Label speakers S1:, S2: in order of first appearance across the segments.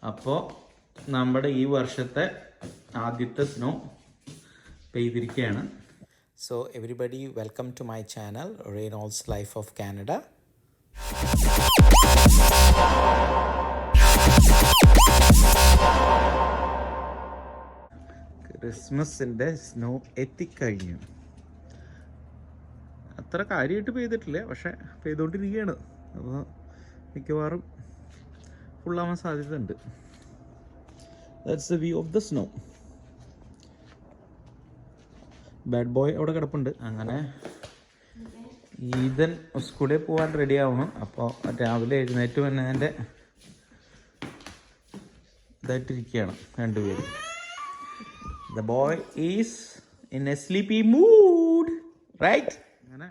S1: അപ്പോൾ നമ്മുടെ ഈ വർഷത്തെ ആദ്യത്തെ snow പെയ്തിരിക്കുകയാണ്.
S2: So everybody, welcome to my channel, Reynolds Life of Canada.
S1: ക്രിസ്മസിൻ്റെ സ്നോ എത്തിക്കഴിഞ്ഞു. അത്ര കാര്യമായിട്ട് പെയ്തിട്ടില്ല, പക്ഷെ പെയ്തുകൊണ്ടിരിക്കുകയാണ്. അപ്പോൾ മിക്കവാറും ഫുള്ളാവാൻ സാധ്യത ഉണ്ട്. That's the view of the snow. Bad boy അവിടെ കിടപ്പുണ്ട്. അങ്ങനെ ഈദൻ സ്കൂളിൽ പോകാൻ റെഡി ആവണം. അപ്പോൾ രാവിലെ എഴുന്നേറ്റ് വന്നതിൻ്റെ ഇതായിട്ടിരിക്കുകയാണ് രണ്ടുപേരും. The boy is in a sleepy mood, right? അങ്ങനെ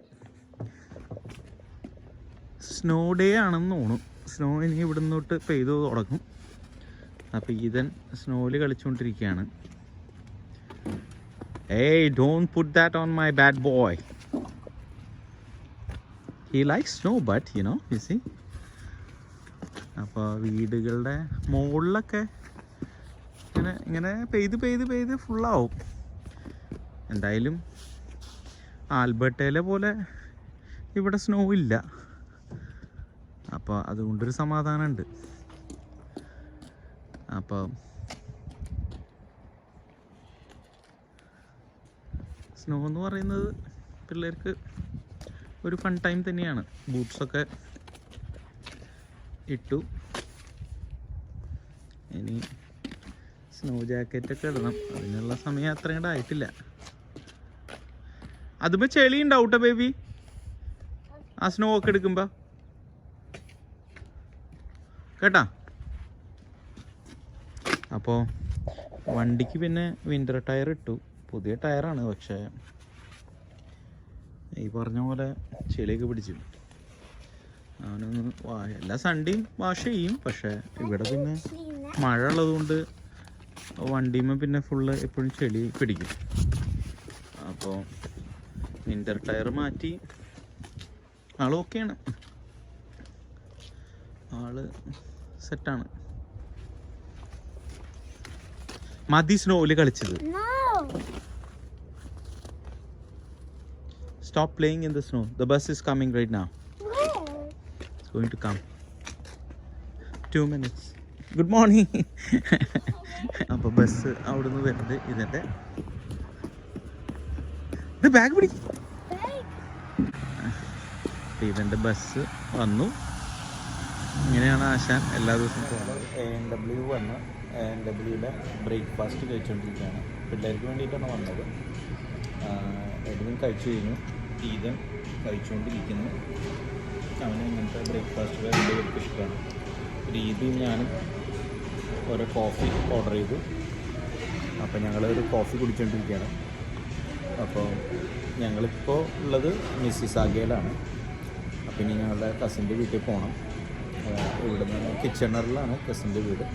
S1: സ്നോ ഡേ ആണെന്ന് തോന്നും. സ്നോ ഇനി ഇവിടെ നിന്നോട്ട് പെയ്തു തുടങ്ങും. അപ്പോൾ ഈദൻ സ്നോയിൽ കളിച്ചുകൊണ്ടിരിക്കുകയാണ്. Hey, don't put that on my bad boy. He likes snow, but you see. അപ്പോൾ വീടുകളുടെ മുകളിലൊക്കെ ഇങ്ങനെ പെയ്ത് ഫുള്ളാവും. എന്തായാലും ആൽബർട്ടയിലെ പോലെ ഇവിടെ സ്നോ ഇല്ല. അപ്പോൾ അതുകൊണ്ടൊരു സമാധാനമുണ്ട്. അപ്പോൾ സ്നോ എന്ന് പറയുന്നത് പിള്ളേർക്ക് ഒരു ഫൺ ടൈം തന്നെയാണ്. ബൂട്ട്സൊക്കെ ഇട്ടു. ഇനി സ്നോ ജാക്കറ്റൊക്കെ ഇടണം. അതിനുള്ള സമയം അത്രയും ആയിട്ടില്ല. അതുമ്പോ ചെളി ഉണ്ടാവട്ടെ ബേബി, ആ സ്നോ ഒക്കെ എടുക്കുമ്പോ കേട്ടാ. അപ്പോൾ വണ്ടിക്ക് പിന്നെ വിൻ്റർ ടയർ ഇട്ടു. പുതിയ ടയറാണ്, പക്ഷേ ഈ പറഞ്ഞ പോലെ ചെളിയൊക്കെ പിടിച്ചു. അവനൊന്ന് എല്ലാ സൺഡേയും വാഷ് ചെയ്യും. പക്ഷേ ഇവിടെ പിന്നെ മഴ ഉള്ളതുകൊണ്ട് വണ്ടിയുമ്പോൾ പിന്നെ ഫുള്ള് എപ്പോഴും ചെളി പിടിക്കും. അപ്പോൾ വിൻ്റർ ടയർ മാറ്റി. ആൾ ഓക്കെയാണ്, ആള് സെറ്റാണ്. മതി സ്നോയിൽ കളിച്ചത്. Stop playing in the snow. The bus is coming right now. It's going to come. 2 minutes. Good morning. അപ്പോൾ ബസ് അവിടുന്ന് വരുന്നത് ഇതിൻ്റെ ഇത് ബാഗ് പിടി. ഇവൻ്റെ ബസ് വന്നു. ഇങ്ങനെയാണ് ആശാൻ എല്ലാ ദിവസവും പോകുന്നത്. ANW വന്ന് ANWയുടെ ബ്രേക്ക്ഫാസ്റ്റ് കഴിച്ചുകൊണ്ടിരിക്കുകയാണ്. പിള്ളേർക്ക് വേണ്ടിയിട്ടാണ് വന്നത്. എഡ്വിൻ കഴിച്ചു കഴിഞ്ഞു. ഈദൻ കഴിച്ചുകൊണ്ടിരിക്കുന്നു. അവന് ഇങ്ങനത്തെ ബ്രേക്ക്ഫാസ്റ്റ് രണ്ടുപേർക്ക് ഇഷ്ടമാണ്. ഈദും ഞാനും ഓരോ കോഫി ഓർഡർ ചെയ്തു. അപ്പോൾ ഞങ്ങൾ ഒരു കോഫി കുടിച്ചുകൊണ്ടിരിക്കുകയാണ്. അപ്പോൾ ഞങ്ങളിപ്പോൾ ഉള്ളത് മിസ്സിസാഗയിലാണ്. അപ്പോൾ ഇനി ഞങ്ങളുടെ കസിൻ്റെ വീട്ടിൽ പോകണം. ഇവിടെ നിന്ന് കിച്ചണറിലാണ് കസിൻ്റെ വീട്.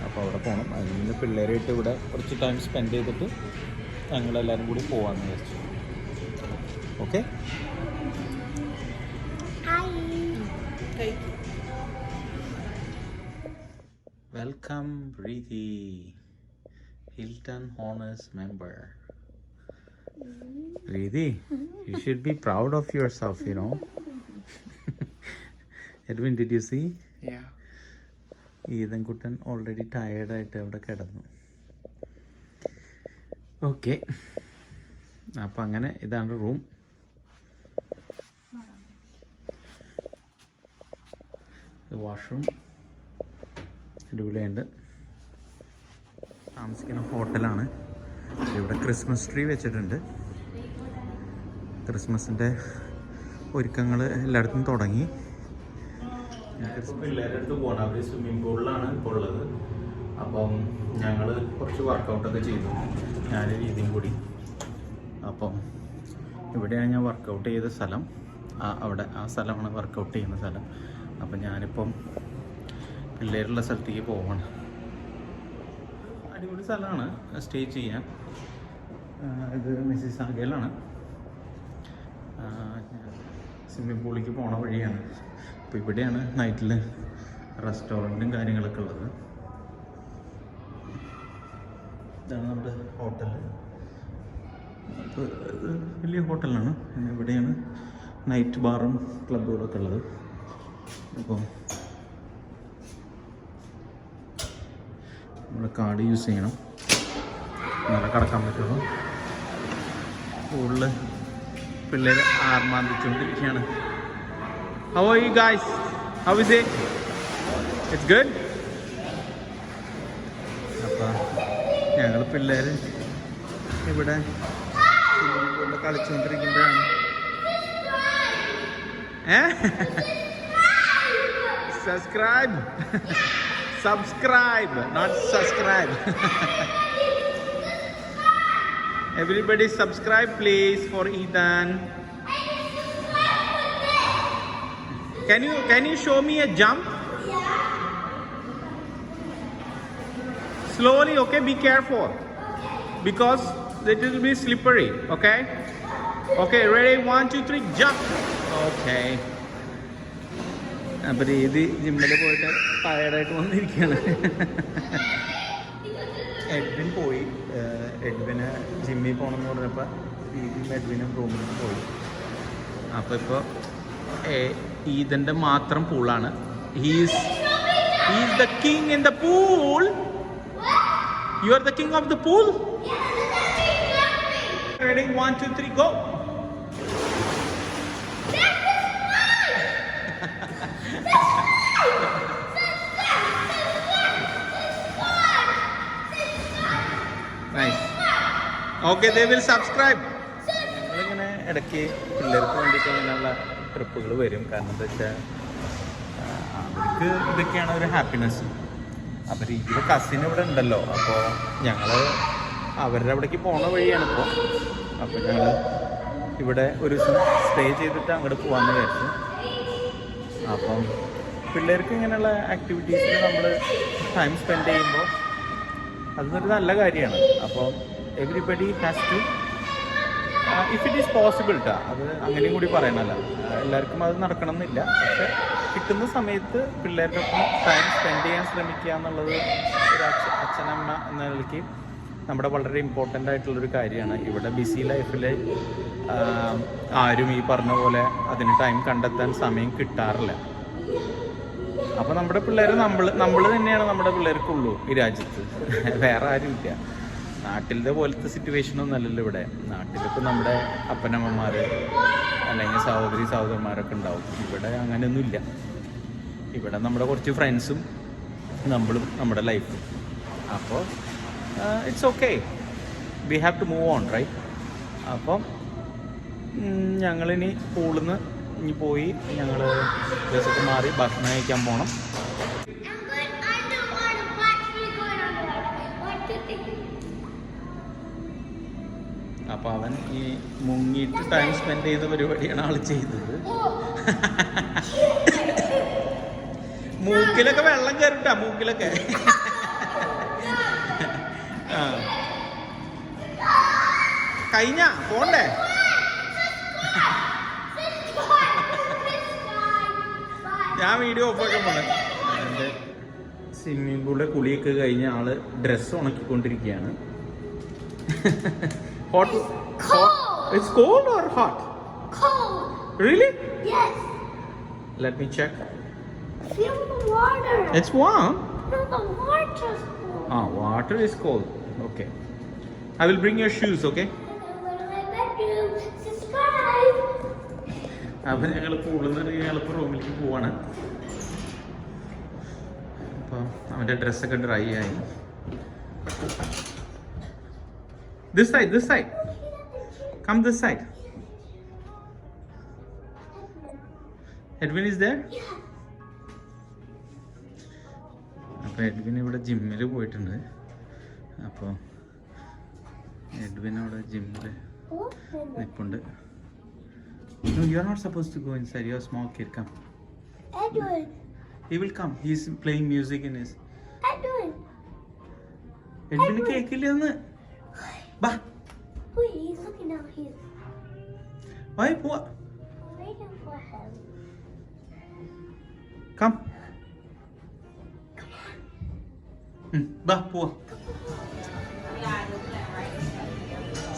S1: അപ്പോൾ അവിടെ പോകണം. അതിൽ നിന്ന് പിള്ളേരായിട്ട് ഇവിടെ കുറച്ച് ടൈം സ്പെൻഡ് ചെയ്തിട്ട് ഞങ്ങളെല്ലാവരും കൂടി പോകാമെന്ന് വിചാരിച്ചു. Okay. Welcome Preethi, Hilton Honors member. Preethi, you should be proud of yourself, Edwin, did you see?
S2: Yeah.
S1: Eden കുട്ടൻ ഓൾറെഡി ടയേർഡായിട്ട് അവിടെ കിടന്നു. ഓക്കെ, അപ്പം അങ്ങനെ ഇതാണ് റൂം. വാഷ്റൂം അടിപൊളിയുണ്ട്. താമസിക്കുന്ന ഹോട്ടലാണ്. ഇവിടെ ക്രിസ്മസ് ട്രീ വെച്ചിട്ടുണ്ട്. ക്രിസ്മസിൻ്റെ ഒരുക്കങ്ങൾ എല്ലായിടത്തും തുടങ്ങി. പിള്ളേരുടെ അടുത്ത് പോകണം. അവർ സ്വിമ്മിംഗ് പൂളിലാണ് ഇപ്പോൾ ഉള്ളത്. അപ്പം ഞങ്ങൾ കുറച്ച് വർക്കൗട്ടൊക്കെ ചെയ്തു, ഞാൻ രീതിയും കൂടി. അപ്പം ഇവിടെയാണ് ഞാൻ വർക്കൗട്ട് ചെയ്ത സ്ഥലം. അവിടെ ആ സ്ഥലമാണ് വർക്കൗട്ട് ചെയ്യുന്ന സ്ഥലം. അപ്പം ഞാനിപ്പം പിള്ളേരുള്ള സ്ഥലത്തേക്ക് പോവാണ്. അടിപൊളി സ്ഥലമാണ് സ്റ്റേ ചെയ്യാൻ. ഇത് മിസ്സിസാഗയിലാണ്. സ്വിമ്മിംഗ് പൂളിലേക്ക് പോണ വഴിയാണ്. അപ്പോൾ ഇവിടെയാണ് നൈറ്റിൽ റെസ്റ്റോറൻറ്റും കാര്യങ്ങളൊക്കെ ഉള്ളത്. ഇതാണ് നമ്മുടെ ഹോട്ടൽ. അപ്പോൾ ഇത് വലിയ ഹോട്ടലാണ്. പിന്നെ ഇവിടെയാണ് നൈറ്റ് ബാറും ക്ലബ്ബുകളൊക്കെ ഉള്ളത്. അപ്പോൾ നമ്മുടെ കാർഡ് യൂസ് ചെയ്യണം, നല്ല കടക്കാൻ പറ്റുള്ളൂ. കൂടുതൽ പിള്ളേർ ആർമാന്തിച്ചുകൊണ്ടിരിക്കുകയാണ്. How are you guys? How is it? It's good? അപ്പോൾ ഞങ്ങൾ പിള്ളേർ ഇവിടെ കളിച്ചുകൊണ്ടിരിക്കുമ്പോഴാണ് subscribe subscribe, not subscribe. Everybody subscribe please for Ethan. Can you show me a jump? Slowly, okay? Be careful because it will be slippery. Okay? Okay, ready? 1 2 3 jump. Okay. അപ്പോൾ രീതി ജിമ്മിൽ പോയിട്ട് ടയർഡായിട്ട് വന്നിരിക്കുകയാണ്. Edwin പോയി. എഡ്വിന് ജിമ്മിൽ പോകണമെന്ന് പറഞ്ഞപ്പോൾ രീതിയും എഡ്വിനും റൂമിൽ പോയി. അപ്പോൾ ഇപ്പോൾ ഈദൻ്റെ മാത്രം പൂളാണ്. He's the king in the pool. You are the king of the pool. Ready 1 2 3 go. Nice. Okay, they will subscribe. ഞങ്ങളിങ്ങനെ ഇടയ്ക്ക് പിള്ളേർക്ക് വേണ്ടിയിട്ട് ഇങ്ങനെയുള്ള ട്രിപ്പുകൾ വരും. കാരണം എന്താ വെച്ചാൽ അവർക്ക് ഇതൊക്കെയാണ് ഒരു ഹാപ്പിനെസ്. അപ്പോൾ രീതിയിൽ കസിൻ ഇവിടെ ഉണ്ടല്ലോ. അപ്പോൾ ഞങ്ങൾ അവരുടെ അവിടേക്ക് പോണ വഴിയാണ് ഇപ്പോൾ. അപ്പോൾ ഞങ്ങൾ ഇവിടെ ഒരു ദിവസം സ്റ്റേ ചെയ്തിട്ട് അങ്ങോട്ട് പോകാമെന്ന് വിചാരിച്ചു. അപ്പം പിള്ളേർക്ക് ഇങ്ങനെയുള്ള ആക്ടിവിറ്റീസിൽ നമ്മൾ ടൈം സ്പെൻഡ് ചെയ്യുമ്പോൾ അതൊരു നല്ല കാര്യമാണ്. അപ്പോൾ everybody has to if it is possible ട്ടാ. അത് അങ്ങനെയും കൂടി പറയണമല്ല, എല്ലാവർക്കും അത് നടക്കണം എന്നില്ല. പക്ഷെ കിട്ടുന്ന സമയത്ത് പിള്ളേരുടെ ഒപ്പം ടൈം സ്പെൻഡ് ചെയ്യാൻ ശ്രമിക്കുക എന്നുള്ളത് ഒരു അച്ഛനമ്മ എന്ന നിലയ്ക്ക് നമ്മുടെ വളരെ ഇമ്പോർട്ടൻ്റ് ആയിട്ടുള്ളൊരു കാര്യമാണ്. ഇവിടെ ബിസി ലൈഫിൽ ആരും ഈ പറഞ്ഞ പോലെ അതിന് ടൈം കണ്ടെത്താൻ സമയം കിട്ടാറില്ല. അപ്പോൾ നമ്മുടെ പിള്ളേർ നമ്മൾ തന്നെയാണ് നമ്മുടെ പിള്ളേർക്കുള്ളൂ ഈ രാജ്യത്ത്, വേറെ ആരുമില്ല. നാട്ടിലത്തെ പോലത്തെ സിറ്റുവേഷനൊന്നും അല്ലല്ലോ ഇവിടെ. നാട്ടിലിപ്പോൾ നമ്മുടെ അപ്പനമ്മമാർ അല്ലെങ്കിൽ സഹോദരന്മാരൊക്കെ ഉണ്ടാവും. ഇവിടെ അങ്ങനെയൊന്നുമില്ല. ഇവിടെ നമ്മുടെ കുറച്ച് ഫ്രണ്ട്സും നമ്മളും നമ്മുടെ ലൈഫും. അപ്പോൾ it's okay, we have to move on right. അപ്പം ഞങ്ങളിനി പൂളിൽ നിന്ന് ഇനി പോയി ഞങ്ങൾ ഡ്രസ്സൊക്കെ മാറി ഭക്ഷണം കഴിക്കാൻ പോകണം. അപ്പോൾ അവൻ ഈ മുങ്ങിയിട്ട് ടൈം സ്പെൻഡ് ചെയ്യുന്ന പരിപാടിയാണ് ആൾ ചെയ്തത്. മൂക്കിലൊക്കെ വെള്ളം കയറിട്ടാ, മൂക്കിലൊക്കെ. ആ കഴിഞ്ഞ പോണ്ടേ? ഞാൻ വീഡിയോ ഓഫാക്കാൻ പോണേ. എൻ്റെ സ്വിമ്മിംഗ് പൂളിലെ കുളിയൊക്കെ കഴിഞ്ഞ ആള് dress ഉണക്കിക്കൊണ്ടിരിക്കുകയാണ്. Hot?
S3: Cold.
S1: It's cold or hot?
S3: Cold.
S1: Really?
S3: Yes.
S1: Let me check.
S3: Feel the water.
S1: It's warm.
S3: No, the water's cold.
S1: Water is cold. Okay. I will bring your shoes, okay?
S3: Subscribe.
S1: അപ്പോൾ ഞങ്ങൾ പൂളിൽ നിന്ന് ഞങ്ങളിപ്പോൾ റൂമിലേക്ക് പോവാണ്. അപ്പോൾ അവൻ്റെ ഡ്രസ്സൊക്കെ ഡ്രൈ ആയി. This side. Come this side. Edwin is there? അപ്പോൾ എഡ്വിൻ ഇവിടെ ജിമ്മിൽ പോയിട്ടുണ്ട്. അപ്പോൾ എഡ്വിൻ അവിടെ ജിമ്മിൽ നിൽപ്പുണ്ട്. No, you are not supposed to go inside. You are a small kid. Come.
S3: Edwin.
S1: He will come. He is playing music in his.
S3: Edwin.
S1: Edwin കേക്കില്ലെന്ന്. Bah.
S3: Wait, he's looking out here.
S1: Why? What?
S3: Waiting for him.
S1: Come. Bah, poa.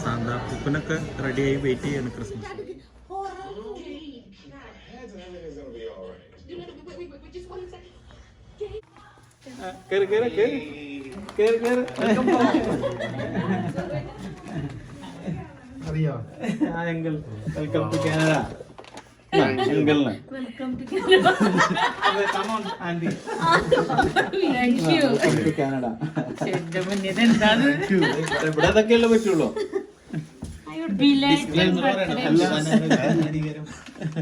S1: സാന്താപ്പൂപ്പനൊക്കെ റെഡിയായി wait ചെയ്യാണ് Christmas. കേറ് കേറ് കേറ് കേറ് കേറ്.
S4: അറിയോ
S1: uncle welcome to Canada. അങ്കിളിന് come on aunty. Welcome to Canada. ഇവിടെ അതൊക്കെയല്ലേ പറ്റുള്ളൂ.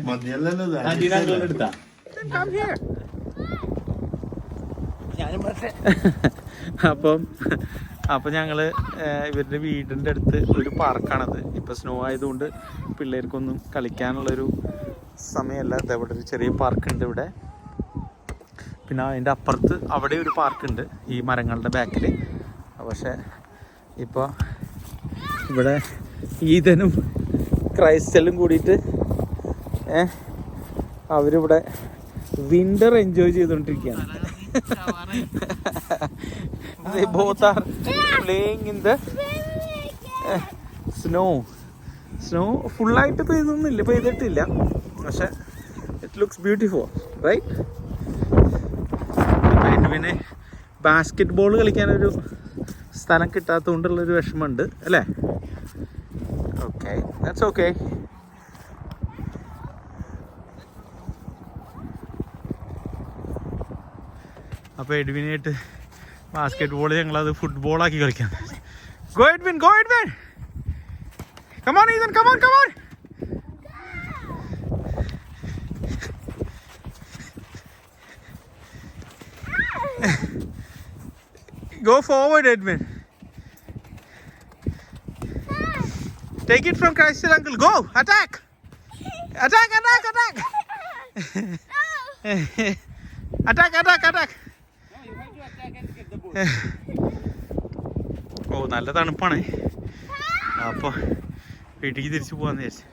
S4: മതിയല്ലല്ലോ
S1: ആന്റീനെ അങ്കിളിനെ എടുത്താ അപ്പം ഞങ്ങൾ ഇവരുടെ വീടിൻ്റെ അടുത്ത് ഒരു പാർക്കാണത്. ഇപ്പോൾ സ്നോ ആയതുകൊണ്ട് പിള്ളേർക്കൊന്നും കളിക്കാനുള്ളൊരു സമയമല്ല. ഇവിടെ ഒരു ചെറിയ പാർക്കുണ്ട് ഇവിടെ. പിന്നെ അതിൻ്റെ അപ്പുറത്ത് അവിടെ ഒരു പാർക്കുണ്ട് ഈ മരങ്ങളുടെ ബാക്കിൽ. പക്ഷേ ഇപ്പോൾ ഇവിടെ ഈദനും ക്രൈസ്റ്റലും കൂടിയിട്ട് അവരിവിടെ വിൻ്റർ എൻജോയ് ചെയ്തുകൊണ്ടിരിക്കുകയാണ്. They both are playing in the snow. ഫുള്ളായിട്ട് പെയ്തിട്ടില്ല, പക്ഷെ ഇറ്റ് ലുക്സ് ബ്യൂട്ടിഫുൾ റൈറ്റ്. പിന്നെ ബാസ്കറ്റ് ബോൾ കളിക്കാനൊരു സ്ഥലം കിട്ടാത്തതുകൊണ്ടുള്ളൊരു വിഷമമുണ്ട് അല്ലേ. Okay, that's okay. അപ്പോൾ എഡ്വിനായിട്ട് ബാസ്കറ്റ് ബോൾ ഞങ്ങളത് ഫുട്ബോളാക്കി കളിക്കാം. Go Edwin, go Edwin. Come on Ethan, come on, come on. Go forward Edwin. Take it from Crystal uncle. Go, attack. Attack, attack, attack. Attack, attack, attack. ഓ നല്ല തണുപ്പാണ്. അപ്പോൾ വീട്ടിലേക്ക് തിരിച്ചു പോകാന്ന് വിചാരിച്ചു.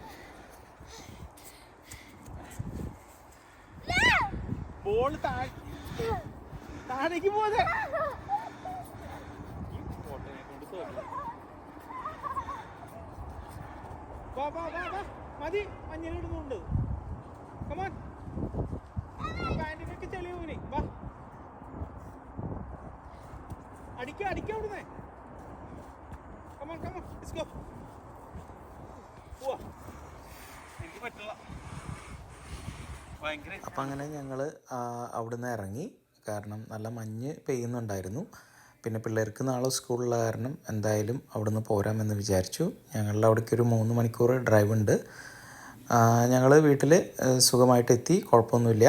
S1: ബോൾ താഴേക്ക് പോകാതെ മതി. മഞ്ഞിലിടുന്നുണ്ട്. കമോൺ, പാൻറ്റിനൊക്കെ ചെളിയ പോയി. വാ, അടിക്കാം അവിടുന്ന്. Come on come on, let's go. എനിക്ക് പറ്റില്ല.
S2: അപ്പം അങ്ങനെ ഞങ്ങൾ അവിടുന്ന് ഇറങ്ങി. കാരണം നല്ല മഞ്ഞ് പെയ്യുന്നുണ്ടായിരുന്നു. പിന്നെ പിള്ളേർക്ക് നാളെ സ്കൂളുള്ള കാരണം എന്തായാലും അവിടുന്ന് പോരാമെന്ന് വിചാരിച്ചു. ഞങ്ങളുടെ അവിടേക്ക് ഒരു 3 മണിക്കൂർ ഡ്രൈവ് ഉണ്ട്. ഞങ്ങൾ വീട്ടിൽ സുഖമായിട്ട് എത്തി, കുഴപ്പമൊന്നുമില്ല.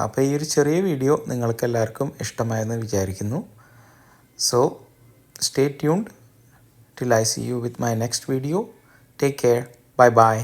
S2: അപ്പോൾ ഈ ഒരു ചെറിയ വീഡിയോ നിങ്ങൾക്ക് എല്ലാവർക്കും ഇഷ്ടമായെന്ന് വിചാരിക്കുന്നു. So stay tuned till I see you with my next video. Take care. Bye bye.